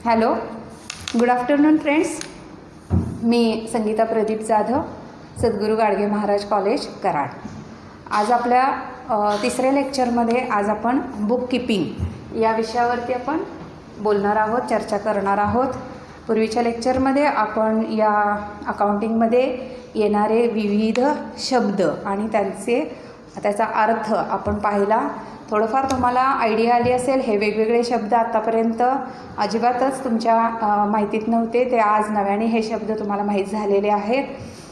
Hello, good afternoon friends. मी Sangeeta Pradeep Jadhav, Sadguru Gadge Maharaj college Karad. आज आपल्या तिसऱ्या लेक्चरमध्ये आज आपण बुक कीपिंग या विषयावरती आपण बोलणार आहोत, चर्चा करणार आहोत. पूर्वीच्या लेक्चरमध्ये आपण या अकाउंटिंगमध्ये येणारे विविध शब्द आणि त्याचा अर्थ आपण पाहिला. थोडंफार तुम्हाला आयडिया आली असेल. हे वेगवेगळे शब्द आत्तापर्यंत अजिबातच तुमच्या माहितीत नव्हते, ते आज नव्याने हे शब्द तुम्हाला माहीत झालेले आहेत.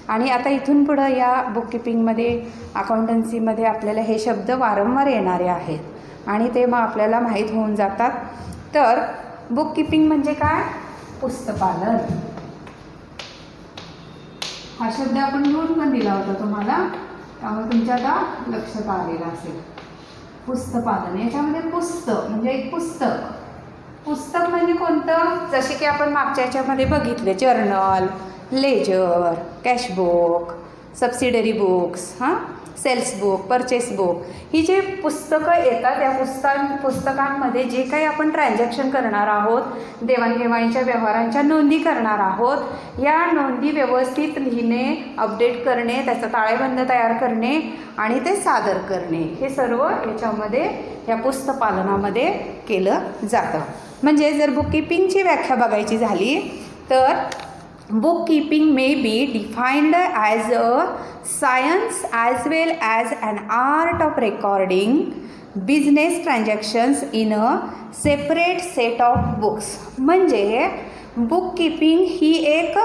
आणि आता इथून पुढं या बुक कीपिंगमध्ये, अकाउंटन्सीमध्ये आपल्याला हे शब्द वारंवार येणारे आहेत आणि ते मग आपल्याला माहीत होऊन जातात. तर बुक कीपिंग म्हणजे काय? पुस्तपालन. हा शब्द आपण नोट पण दिला होता तुम्हाला, त्यामुळे तुमच्या आता लक्षात आलेलं असेल. पुस्तपालन, याच्यामध्ये पुस्तक म्हणजे एक पुस्तक. पुस्तक म्हणजे कोणतं? जसे की आपण मागच्या याच्यामध्ये बघितले, journal, ledger, cashbook, subsidiary books, sales book, purchase book, ही जे पुस्तकं येतात त्या पुस्तकांमध्ये जे काही आपण ट्रान्झॅक्शन करणार आहोत, देवाणघेवाणीच्या व्यवहारांच्या नोंदी करणार आहोत, या नोंदी व्यवस्थित लिहिणे, अपडेट करणे, त्याचा ताळेबंद तयार करणे आणि ते सादर करणे, हे सर्व याच्यामध्ये या पुस्तपालनामध्ये केलं जातं. म्हणजे जर बुक कीपिंगची व्याख्या बघायची झाली तर bookkeeping may be defined as a science as well as an art of recording business transactions in a separate set of books. म्हणजे bookkeeping ही एक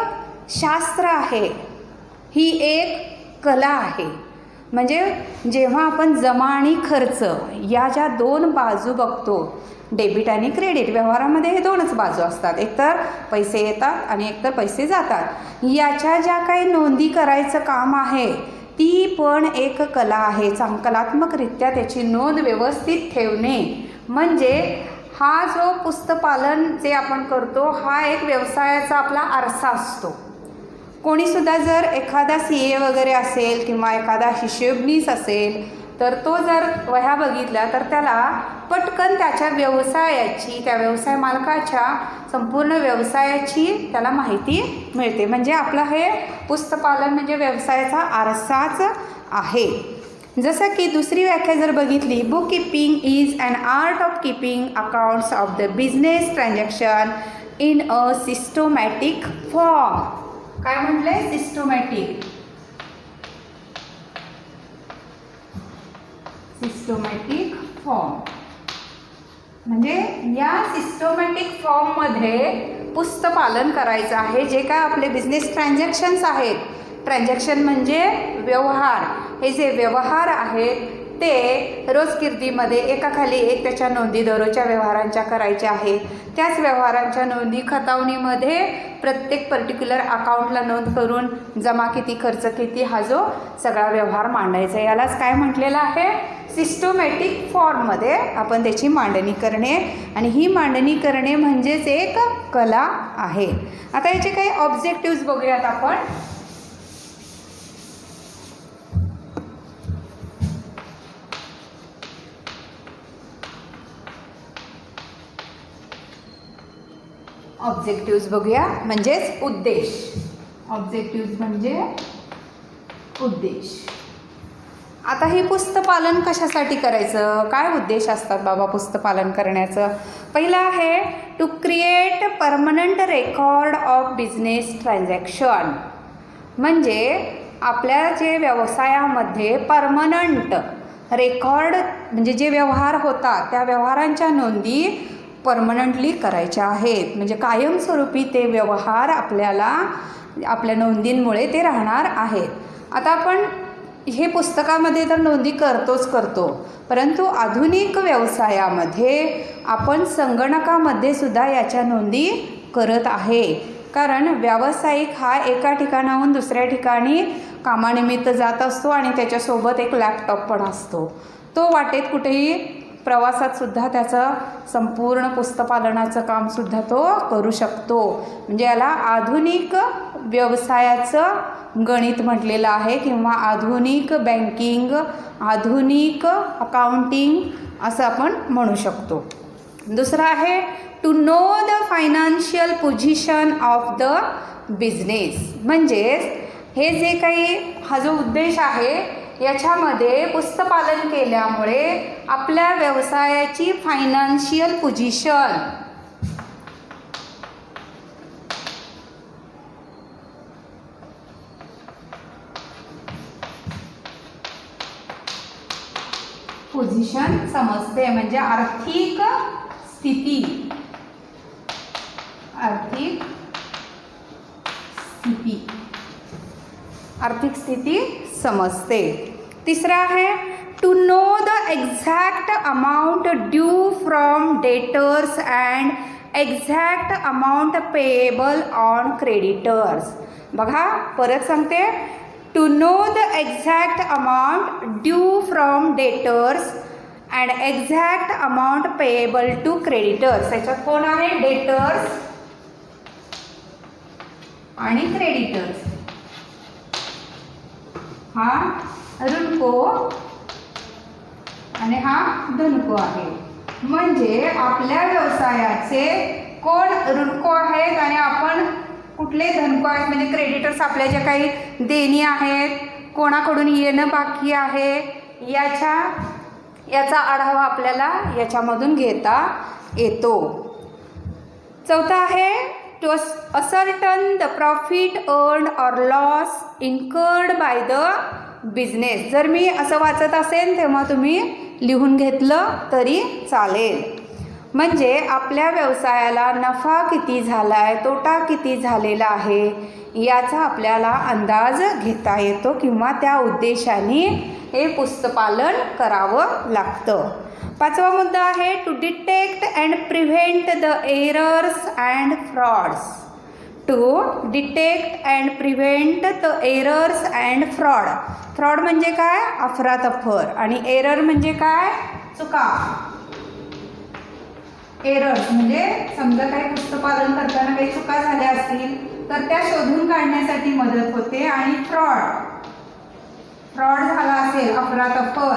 शास्त्र आहे, ही एक कला आहे. म्हणजे जेव्हा आपण जमा आणि खर्च या ज्या दोन बाजू बघतो, डेबिट आणि क्रेडिट व्यवहारामध्ये हे दोनच बाजू असतात, एकतर पैसे येतात आणि एकतर पैसे जातात. याच्या ज्या काही नोंदी करायचं काम आहे ती पण एक कला आहे. कलात्मकरित्या त्याची नोंद व्यवस्थित ठेवणे म्हणजे हा जो पुस्तपालन जे आपण करतो हा एक व्यवसायाचा आपला आरसा असतो. कोणीसुद्धा जर एखादा CA वगैरे असेल किंवा एखादा हिशोबनीस असेल तर तो जर वह्या बघितल्या तर त्याला पटकन त्याच्या व्यवसायाची, त्या व्यवसाय मालकाच्या संपूर्ण व्यवसायाची त्याला माहिती मिळते. म्हणजे आपलं हे पुस्तपालन म्हणजे व्यवसायाचा आरसाच आहे. जसं की दुसरी व्याख्या जर बघितली, bookkeeping is an art of keeping accounts of the business transaction in a systematic form. काय म्हटले? सिस्टमॅटिक. सिस्टमॅटिक फॉर्म म्हणजे या सिस्टमॅटिक फॉर्ममध्ये पुस्तपालन करायचं आहे. जे काय आपले बिझनेस ट्रान्झॅक्शन्स आहेत, ट्रान्झॅक्शन म्हणजे व्यवहार, हे जे व्यवहार आहेत ते रोजकिर्दीमध्ये एकाखाली एक त्याच्या नोंदी दररोजच्या व्यवहारांच्या करायच्या आहेत. त्याच व्यवहारांच्या नोंदी खतावणीमध्ये प्रत्येक पर्टिक्युलर अकाउंटला नोंद करून जमा किती, खर्च किती, हा जो सगळा व्यवहार मांडायचा, यालाच काय म्हटलेलं आहे? सिस्टमॅटिक फॉर्ममध्ये आपण त्याची मांडणी करणे. आणि ही मांडणी करणे म्हणजेच एक कला आहे. आता याचे काही ऑब्जेक्टिव्ज बघूयात आपण. ऑब्जेक्टिव्ज बघूया, म्हणजेच उद्देश. ऑब्जेक्टिव्ज म्हणजे उद्देश. आता हे पुस्तपालन कशासाठी करायचं? काय उद्देश असतात बाबा पुस्तपालन करण्याचं? पहिलं आहे to create permanent record of business transaction. म्हणजे आपल्या जे व्यवसायामध्ये परमनंट रेकॉर्ड म्हणजे जे व्यवहार होतात त्या व्यवहारांच्या नोंदी परमनंटली करायच्या आहेत. म्हणजे कायमस्वरूपी ते व्यवहार आपल्या नोंदींमुळे ते राहणार आहेत. आता आपण हे पुस्तकामध्ये तर नोंदी करतो, परंतु आधुनिक व्यवसायामध्ये आपण संगणकामध्ये सुद्धा याच्या नोंदी करत आहे. कारण व्यावसायिक हा एका ठिकाणाहून दुसऱ्या ठिकाणी कामानिमित्त जात असतो आणि त्याच्यासोबत एक लॅपटॉप पण असतो. तो वाटेत कुठेही प्रवासात सुद्धा त्याचं संपूर्ण पुस्तपालनाचं कामसुद्धा तो करू शकतो. म्हणजे याला आधुनिक व्यवसायाचं गणित म्हटलेलं आहे किंवा आधुनिक बँकिंग, आधुनिक अकाउंटिंग असं आपण म्हणू शकतो. दुसरा आहे to know the financial position of the business. म्हणजेच हे जे काही हा जो उद्देश आहे याच्यामध्ये पुस्तपालन केल्यामुळे आपल्या व्यवसायाची फायनान्शियल पोझिशन समजते. म्हणजे आर्थिक स्थिती समजते. तिसरा आहे to know the exact amount due from debtors and exact amount payable on creditors. बघा परत सांगते, to know the exact amount due from debtors and exact amount payable to creditors. त्याच्यात कोण आहे? डेटर्स आणि क्रेडिटर्स. हा ऋणको आणि हा धनको आहे. म्हणजे आपल्या व्यवसायाचे कोण ऋणको आहेत आणि आपण कुठले धनको आहेत, म्हणजे क्रेडिटर्स आपल्या ज्या काही देणी आहेत, कोणाकडून येणं बाकी आहे, याचा आढावा आपल्याला याच्यामधून घेता येतो. चौथा आहे to ascertain the profit earned or loss incurred by the business. जर मी असं वाचत असेल तेव्हा तुम्ही लिहून घेतलं तरी चालेल. म्हणजे आपल्या व्यवसायाला नफा किती झाला आहे, तोटा किती झालेला आहे याचा आपल्याला अंदाज घेता येतो किंवा त्या उद्देशाने हे पुस्तपालन करावं लागतं. पाचवा मुद्दा आहे to detect and prevent the errors and frauds. To detect and prevent the errors and fraud. Fraud म्हणजे काय? अफरातफर. आणि एरर म्हणजे काय? चुका. एरर्स म्हणजे समजा काही पुस्तपालन करताना काही चुका झाल्या असतील तर त्या शोधून काढण्यासाठी मदत होते. आणि फ्रॉड झाला असेल, अफरातफर,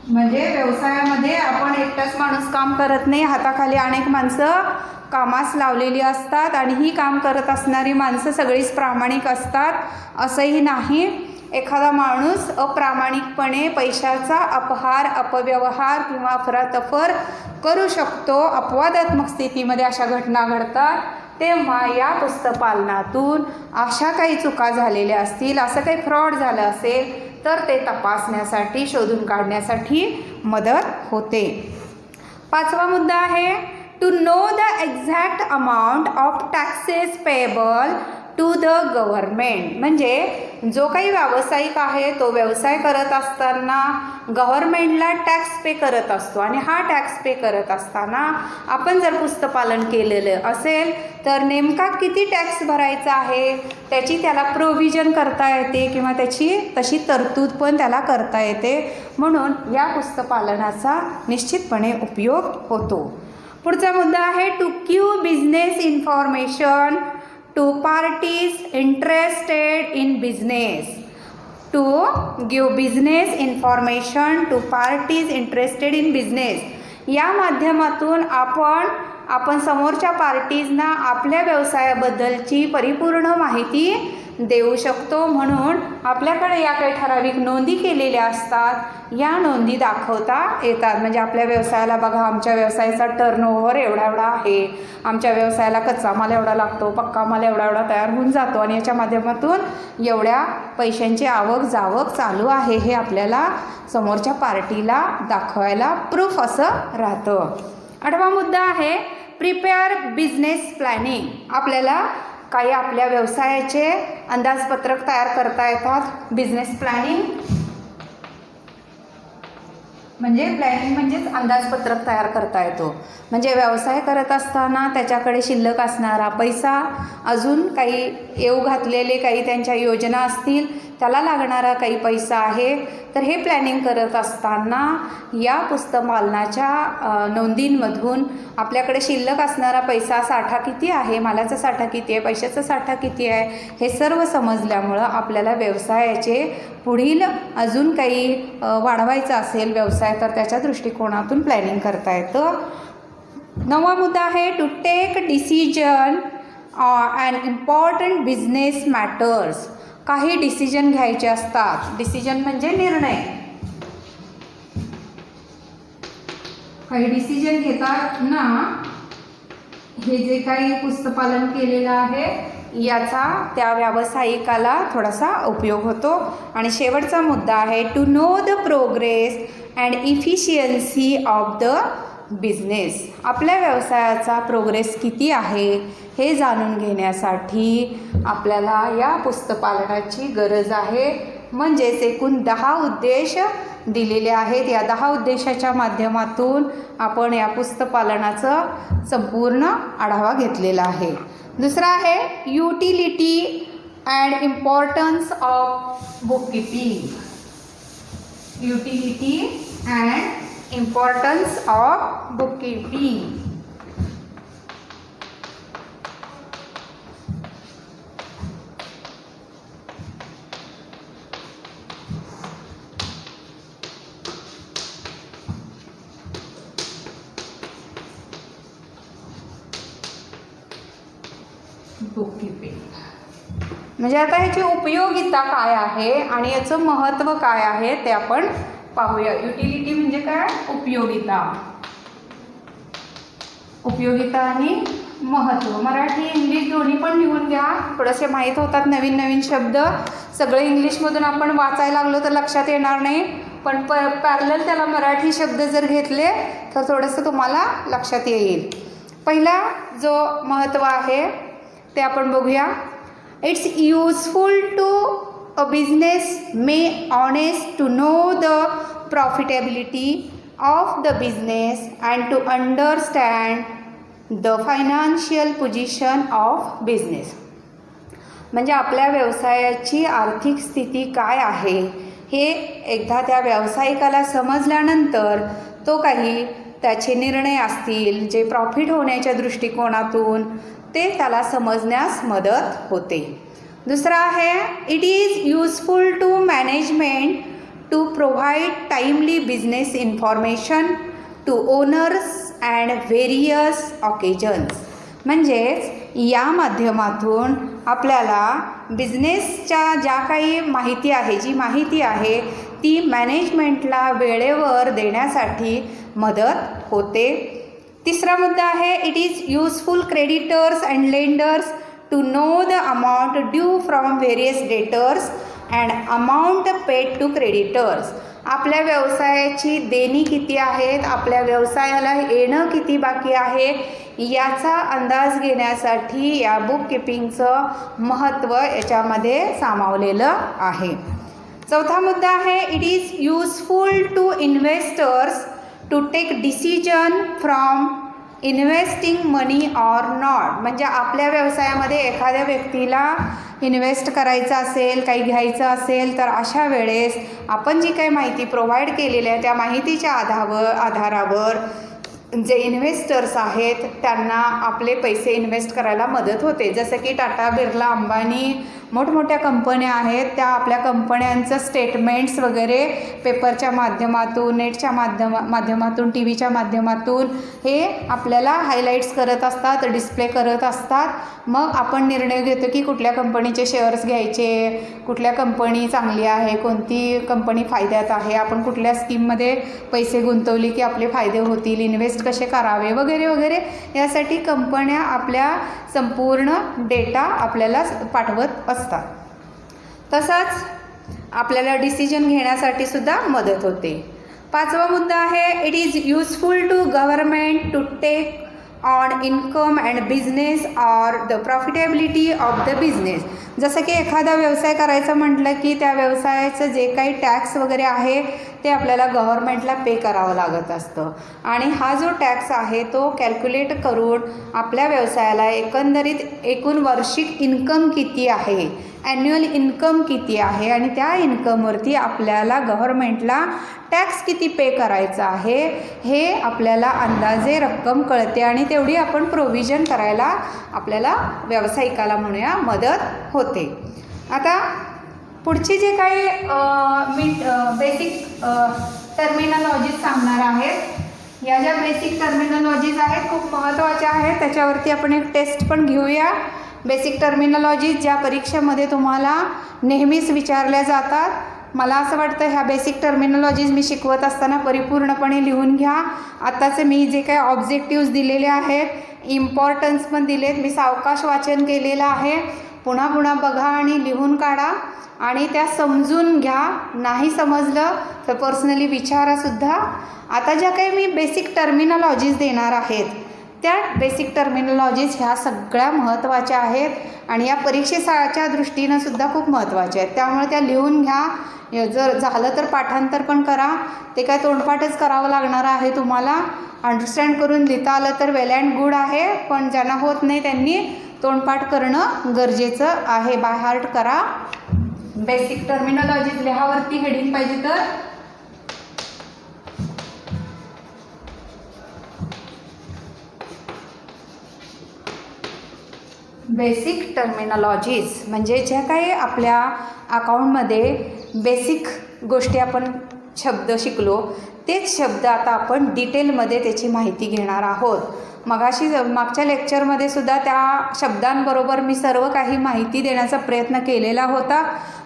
म्हणजे व्यवसायामध्ये आपण एकटाच माणूस काम करत नाही, हाताखाली अनेक माणसं कामास लावलेली असतात आणि ही काम करत असणारी माणसं सगळीच प्रामाणिक असतात असंही नाही. एखादा माणूस अप्रामाणिकपणे पैशाचा अपहार, अपव्यवहार किंवा अफरातफर करू शकतो. अपवादात्मक स्थितीमध्ये अशा घटना घडतात. तेव्हा या पुस्तपालनातून अशा काही चुका झालेल्या असतील, असं काही फ्रॉड झालं असेल तर ते तपासण्यासाठी, शोधून काढण्यासाठी मदत होते. पाचवा मुद्दा आहे to know the exact amount of taxes payable to the government. म्हणजे जो काही व्यावसायिक आहे तो व्यवसाय करत असताना गव्हर्मेंटला टॅक्स पे करत असतो आणि हा टॅक्स पे करत असताना आपण जर पुस्तपालन केलेलं असेल तर नेमका किती टॅक्स भरायचा आहे त्याची त्याला प्रोव्हिजन करता येते किंवा त्याची तशी तरतूद पण त्याला करता येते. म्हणून या पुस्तपालनाचा निश्चितपणे उपयोग होतो. पुढचा मुद्दा आहे to give business information to parties interested in business. To give business information to parties interested in business. या माध्यमातून आपण समोरच्या पार्टीजना आपल्या व्यवसायाबद्दलची परिपूर्ण माहिती देऊ शकतो. म्हणून आपल्याकडे या काही ठराविक नोंदी केलेल्या असतात, या नोंदी दाखवता येतात. म्हणजे आपल्या व्यवसायाला बघा, आमच्या व्यवसायाचा टर्नओव्हर एवढा एवढा आहे, आमच्या व्यवसायाला कच्चा माल एवढा लागतो, पक्का माल एवढा एवढा तयार होऊन जातो आणि याच्या माध्यमातून एवढ्या पैशांची आवक जावक चालू आहे हे आपल्याला समोरच्या पार्टीला दाखवायला प्रूफ असं राहतं. आठवा मुद्दा आहे प्रिपेअर बिझनेस प्लॅनिंग. आपल्याला काही आपल्या व्यवसायाचे अंदाजपत्रक तयार करता येतात. बिझनेस प्लॅनिंग म्हणजेच अंदाजपत्रक तयार करता येतो. म्हणजे व्यवसाय करत असताना त्याच्याकडे शिल्लक असणारा पैसा, अजून काही येऊ घातलेले काही त्यांच्या योजना असतील त्याला लागणारा काही पैसा आहे. तर हे प्लॅनिंग करत असताना या पुस्तकपालनाच्या नोंदींमधून आपल्याकडे शिल्लक असणारा पैसा साठा किती आहे, मालाचा साठा किती आहे, पैशाचा साठा किती आहे, हे सर्व समजल्यामुळं आपल्याला व्यवसायाचे पुढील अजून काही वाढवायचं असेल व्यवसाय तर त्याच्या दृष्टिकोनातून प्लॅनिंग करता येतं. 9वा मुद्दा आहे to take decision and important business matters. काही डिसिजन घ्यायचे असतात. डिसिजन म्हणजे निर्णय. काही डिसिजन घेतात ना, हे जे काही पुस्तकपालन केलेलं आहे याचा त्या व्यावसायिकाला थोडासा उपयोग होतो. आणि शेवटचा मुद्दा आहे to know the progress and efficiency of the business. आपल्या व्यवसायाचा प्रोग्रेस किती आहे हे जाणून घेण्यासाठी आपल्याला या पुस्तकपालनाची गरज आहे. म्हणजेच एकूण 10 उद्देश दिलेले आहेत. या 10 उद्देशाच्या माध्यमातून आपण या पुस्तकपालनाचं संपूर्ण आढावा घेतलेला आहे. दुसरा आहे utility and importance of bookkeeping. Utility and importance of bookkeeping. Bookkeeping म्हणजे आता ह्याची उपयोगिता काय आहे आणि याचं महत्त्व काय आहे ते आपण पाहूया. युटिलिटी म्हणजे काय? उपयोगिता. उपयोगिता आणि महत्त्व. मराठी इंग्लिश दोन्ही पण लिहून घ्या. थोडेसे माहीत होतात नवीन नवीन शब्द. सगळे इंग्लिशमधून आपण वाचायला लागलो तर लक्षात येणार नाही, पण पॅरलल त्याला मराठी शब्द जर घेतले तर थोडंसं तुम्हाला लक्षात येईल. पहिला जो महत्त्व आहे ते आपण बघूया. It's useful to a business may honest to know the profitability of the business and to understand the financial position of business. म्हणजे आपल्या व्यवसायाची आर्थिक स्थिती काय आहे हे एकदा त्या व्यावसायिकाला समजल्यानंतर तो काही त्याचे निर्णय असतील जे प्रॉफिट होण्याच्या दृष्टिकोनातून ते त्याला समजण्यास मदत होते. दुसरा आहे it is useful to management to provide timely business information to owners and various occasions. म्हणजेच या माध्यमातून आपल्याला बिझनेसच्या ज्या काही माहिती आहे, जी माहिती आहे ती मॅनेजमेंटला वेळेवर देण्यासाठी मदत होते. तिसरा मुद्दा आहे it is useful creditors and lenders to know the amount due from various debtors and amount paid to creditors. आपल्या व्यवसायाची देणी किती आहेत, आपल्या व्यवसायाला येणं किती बाकी आहे याचा अंदाज घेण्यासाठी या बुककीपिंगचं महत्त्व याच्यामध्ये सामावलेलं आहे. चौथा मुद्दा आहे it is useful to investors to take decision from investing money or not. म्हणजे आपल्या व्यवसायामध्ये एखाद्या व्यक्तीला इन्व्हेस्ट करायचं असेल, काही घ्यायचं असेल तर अशा वेळेस आपण जी काही माहिती प्रोव्हाइड केलेली आहे त्या माहितीच्या आधारावर जे इन्व्हेस्टर्स आहेत त्यांना आपले पैसे इन्व्हेस्ट करायला मदत होते. जसं की टाटा, बिर्ला, अंबानी मोठमोठ्या कंपन्या आहेत त्या आपल्या कंपन्यांचं स्टेटमेंट्स वगैरे पेपरच्या माध्यमातून, नेटच्या माध्यमातून, टी व्हीच्या माध्यमातून हे आपल्याला हायलाईट्स करत असतात, डिस्प्ले करत असतात. मग आपण निर्णय घेतो की कुठल्या कंपनीचे शेअर्स घ्यायचे, कुठल्या कंपनी चांगली आहे, कोणती कंपनी फायद्यात आहे, आपण कुठल्या स्कीममध्ये पैसे गुंतवले की आपले फायदे होतील, इन्व्हेस्ट कसे करावे वगैरे वगैरे. यासाठी कंपन्या आपल्या संपूर्ण डेटा आपल्याला पाठवत असतात. तसंच आपल्याला डिसिजन घेण्यासाठी सुद्धा मदत होते. पाचवा मुद्दा आहे it is useful to government to take on income and business or the profitability of the business. जसं की एखादा व्यवसाय करायचं म्हटलं की त्या व्यवसायाचं जे काही टॅक्स वगैरे आहे ते आपल्याला गव्हर्नमेंटला पे करावं लागत असतं आणि हा जो टॅक्स आहे तो कॅल्क्युलेट करून आपल्या व्यवसायाला एकंदरीत एकूण वार्षिक इन्कम किती आहे ॲन्युअल इन्कम किती आहे आणि त्या इन्कमवरती आपल्याला गव्हर्मेंटला टॅक्स किती पे करायचा आहे हे आपल्याला अंदाजे रक्कम कळते आणि तेवढी आपण प्रोव्हिजन करायला आपल्याला व्यावसायिकाला म्हणूया मदत होते. आता पुढची जे काही मी बेसिक टर्मिनॉलॉजीज सांगणार आहेत, या ज्या बेसिक टर्मिनॉलॉजीज आहेत खूप महत्त्वाच्या आहेत. त्याच्यावरती आपण एक टेस्ट पण घेऊया. बेसिक टर्मिनॉलॉजीज ज्या परीक्षेमध्ये तुम्हाला नेहमीच विचारल्या जातात. मला असं वाटतं ह्या बेसिक टर्मिनॉलॉजीज मी शिकवत असताना परिपूर्णपणे लिहून घ्या. आत्ताचे मी जे काही ऑब्जेक्टिव्स दिलेले आहेत, इम्पॉर्टन्स पण दिलेत, मी सावकाश वाचन केलेलं आहे. पुन्हा पुन्हा बघा आणि लिहून काढा आणि त्या समजून घ्या. नाही समजलं तर पर्सनली विचारासुद्धा. आता ज्या काही मी बेसिक टर्मिनॉलॉजीज देणार आहेत त्या बेसिक टर्मिनॉलॉजीज ह्या सगळ्या महत्त्वाच्या आहेत आणि या परीक्षेच्या दृष्टीनं सुद्धा खूप महत्त्वाच्या आहेत. त्यामुळे त्या लिहून घ्या. जर झालं तर पाठांतर पण करा. ते काय तोंडपाठच करावं लागणार आहे तुम्हाला. अंडरस्टँड करून लिहिता आलं तर वेल अँड गुड आहे, पण ज्यांना होत नाही त्यांनी तोंडपाठ करणं गरजेचं आहे. बाय हार्ट करा. बेसिक टर्मिनॉलॉजीज लिहावरती हेडिंग पाहिजे तर बेसिक टर्मिनॉलॉजीज म्हणजे ज्या काही आपल्या अकाउंटमध्ये बेसिक गोष्टी आपण शब्द शिकलो तेच शब्द आता आपण डिटेलमध्ये त्याची माहिती घेणार आहोत. मागच्या लेक्चरमध्ये सुद्धा त्या शब्दांबरोबर मी सर्व काही माहिती देण्याचा प्रयत्न केलेला होता,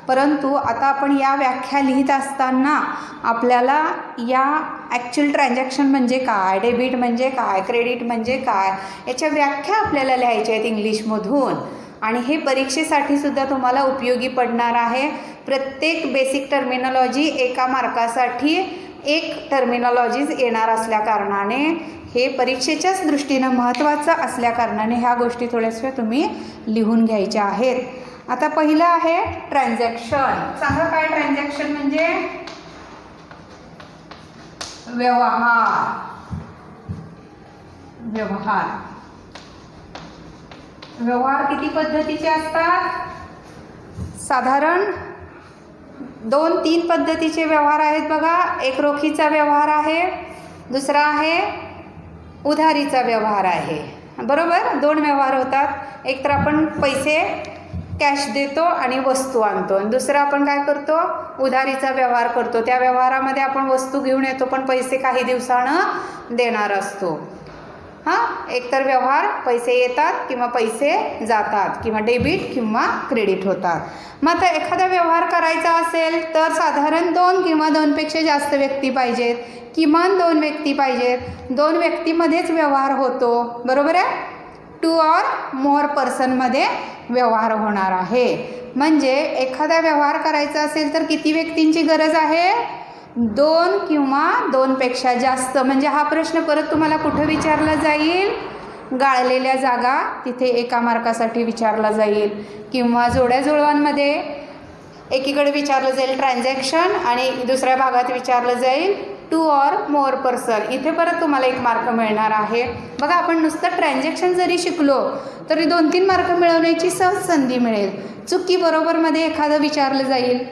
परंतु आता आपण या व्याख्या लिहित असताना आपल्याला या ॲक्च्युअल ट्रान्झॅक्शन म्हणजे काय, डेबिट म्हणजे काय, क्रेडिट म्हणजे काय, याच्या व्याख्या आपल्याला लिहायच्या आहेत इंग्लिशमधून आणि हे परीक्षेसाठी सुद्धा तुम्हाला उपयोगी पडणार आहे. प्रत्येक बेसिक टर्मिनॉलॉजी एका मार्कासाठी एक टर्मिनॉलॉजीज येणार असल्याकारणाने हे परीक्षेच्याच दृष्टीनं महत्त्वाचं असल्याकारणाने ह्या गोष्टी थोड्याशा तुम्ही लिहून घ्यायच्या आहेत. आता पहिलं आहे ट्रान्झॅक्शन. सांगा काय ट्रान्झॅक्शन म्हणजे? व्यवहार. व्यवहार व्यवहार किती पद्धतीचे असतात? साधारण 2-3 पद्धतीचे व्यवहार आहेत बघा. एक रोखीचा व्यवहार आहे, दुसरा आहे उधारीचा व्यवहार आहे. बरोबर, 2 व्यवहार होतात. एक तर आपण पैसे कॅश देतो आणि वस्तू आणतो आणि दुसरा आपण काय करतो, उधारीचा व्यवहार करतो. त्या व्यवहारामध्ये आपण वस्तू घेऊन येतो पण पैसे काही दिवसानं देणार असतो. एकतर व्यवहार पैसे येतात किंवा पैसे जातात किंवा डेबिट किंवा क्रेडिट होतात. मग आता एखादा व्यवहार करायचा असेल तर साधारण 2 किंवा 2पेक्षा जास्त व्यक्ती पाहिजेत, किमान 2 व्यक्ती पाहिजेत. 2 व्यक्तीमध्येच व्यवहार होतो. बरोबर आहे. 2 or more पर्सनमध्ये व्यवहार होणार आहे. म्हणजे एखादा व्यवहार करायचा असेल तर किती व्यक्तींची गरज आहे? 2 किंवा 2पेक्षा जास्त. म्हणजे हा प्रश्न परत तुम्हाला कुठं विचारला जाईल? गाळलेल्या जागा तिथे एका मार्कासाठी विचारला जाईल किंवा जोड्या जुळवांमध्ये एकीकडे विचारलं जाईल ट्रान्झॅक्शन आणि दुसऱ्या भागात विचारलं जाईल 2 or more पर्सन. इथे परत तुम्हाला 1 मार्क मिळणार आहे. बघा, आपण नुसतं ट्रान्झॅक्शन जरी शिकलो तरी 2-3 मार्क मिळवण्याची सहज संधी मिळेल. चुकी बरोबरमध्ये एखादं विचारलं जाईल.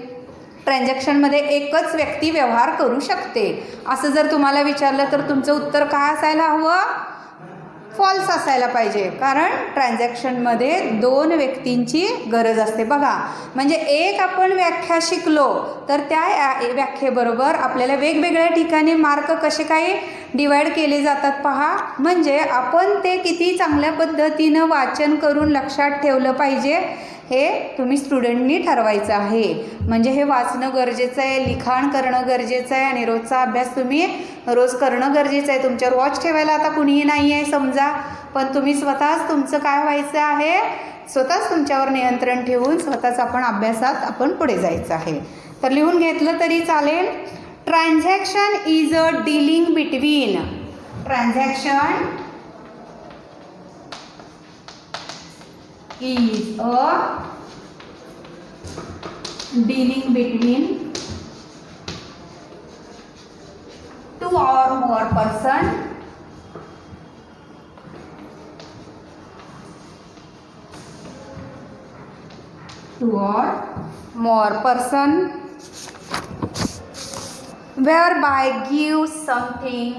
ट्रान्झॅक्शनमध्ये एकच व्यक्ती व्यवहार करू शकते असं जर तुम्हाला विचारलं तर तुमचं उत्तर काय असायला हवं? फॉल्स असायला पाहिजे, कारण ट्रान्झॅक्शनमध्ये 2 व्यक्तींची गरज असते. बघा, म्हणजे एक आपण व्याख्या शिकलो तर त्या व्याख्येबरोबर आपल्याला वेगवेगळ्या ठिकाणी मार्क कसे काही डिवाईड केले जातात पहा. म्हणजे आपण ते किती चांगल्या पद्धतीनं वाचन करून लक्षात ठेवलं पाहिजे हे तुम्ही स्टुडंटनी ठरवायचं आहे. म्हणजे हे वाचणं गरजेचं आहे, लिखाण करणं गरजेचं आहे आणि रोजचा अभ्यास तुम्ही रोज करणं गरजेचं आहे. तुमच्यावर वॉच ठेवायला आता कुणीही नाही आहे समजा, पण तुम्ही स्वतःच तुमचं काय व्हायचं आहे, स्वतःच तुमच्यावर नियंत्रण ठेवून स्वतःच आपण अभ्यासात आपण पुढे जायचं आहे. तर लिहून घेतलं तरी चालेल. Transaction is a dealing between. Transaction is a dealing between 2 or more person 2 or more person whereby give something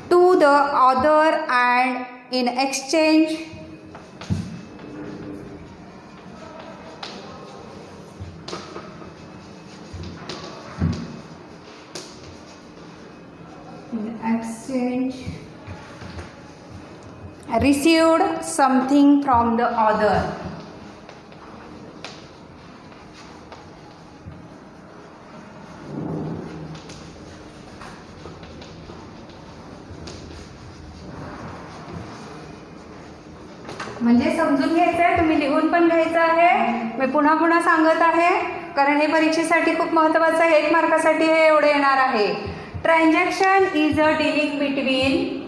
to the other and in exchange received something from the other. म्हणजे समजून घ्यायचं आहे, तुम्ही लिहून पण घ्यायचं आहे. मी पुन्हा पुन्हा सांगत आहे कारण हे परीक्षेसाठी खूप महत्त्वाचं आहे. 1 मार्कासाठी हे एवढे येणार आहे. Transaction is a dealing between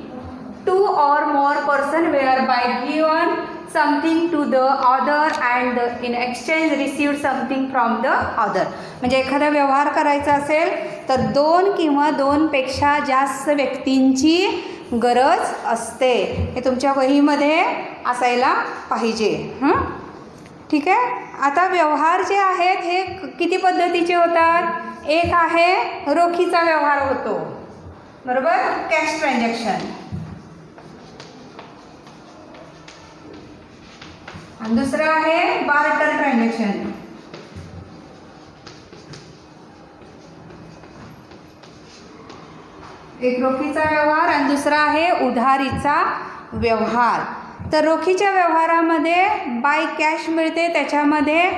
2 or more person whereby given something to the other and in exchange received something from the other. म्हणजे एखादा व्यवहार करायचा असेल तर 2 किंवा 2 पेक्षा जास्त व्यक्तींची गरज असते. हे तुमच्या वहीमध्ये असायला पाहिजे. ठीक आहे. आता व्यवहार जे आहेत हे किती पद्धतीचे होतात. एक आहे रोखीचा व्यवहार होतो, बरोबर, कॅश ट्रान्झॅक्शन. आणि दुसरं आहे बार्टर ट्रान्झॅक्शन. एक रोखीचा व्यवहार आणि दुसरा आहे उधारीचा व्यवहार. तर रोखीच्या व्यवहारामध्ये बाय कॅश मिळते, त्याच्यामध्ये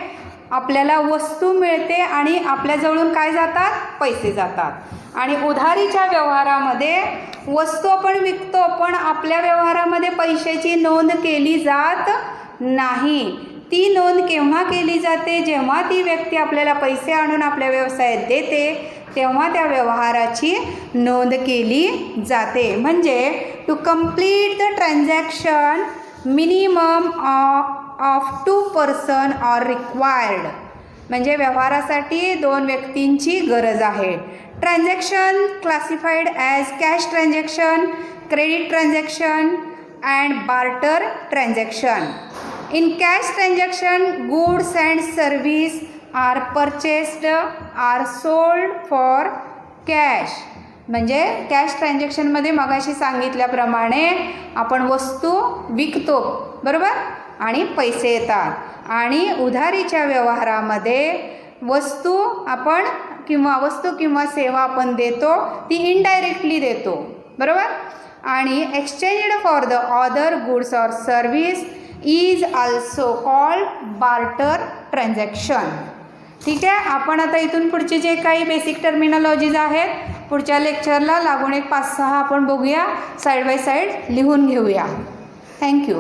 आपल्याला वस्तू मिळते आणि आपल्याजवळून काय जातात, पैसे जातात. आणि उधारीच्या व्यवहारामध्ये वस्तू आपण विकतो पण आपल्या व्यवहारामध्ये पैशाची नोंद केली जात नाही. ती नोंद केव्हा केली जाते, जेव्हा ती व्यक्ती आपल्याला पैसे आणून आपल्या व्यवसायात देते तेव्हा त्या व्यवहाराची नोंद केली जाते. म्हणजे to complete the transaction minimum of 2 person are required. म्हणजे व्यवहारासाठी 2 व्यक्तींची गरज आहे. Transaction classified as cash transaction, credit transaction and barter transaction. In cash transaction, goods and service are purchased or sold for cash. म्हणजे cash ट्रान्झॅक्शनमध्ये मगाशी सांगितल्याप्रमाणे आपण वस्तू विकतो, बरोबर, आणि पैसे येतात. आणि उधारीच्या व्यवहारामध्ये वस्तू किंवा सेवा आपण देतो, ती इनडायरेक्टली देतो, बरोबर. आणि exchanged for the other goods or service is also called barter transaction. ठीक आहे. आपण आता इथून पुढचे जे काही बेसिक टर्मिनॉलॉजीज आहेत पुढच्या लेक्चरला लागून एक 5-6 आपण बघूया, साईड बाय साईड लिहून घेऊया. थँक्यू.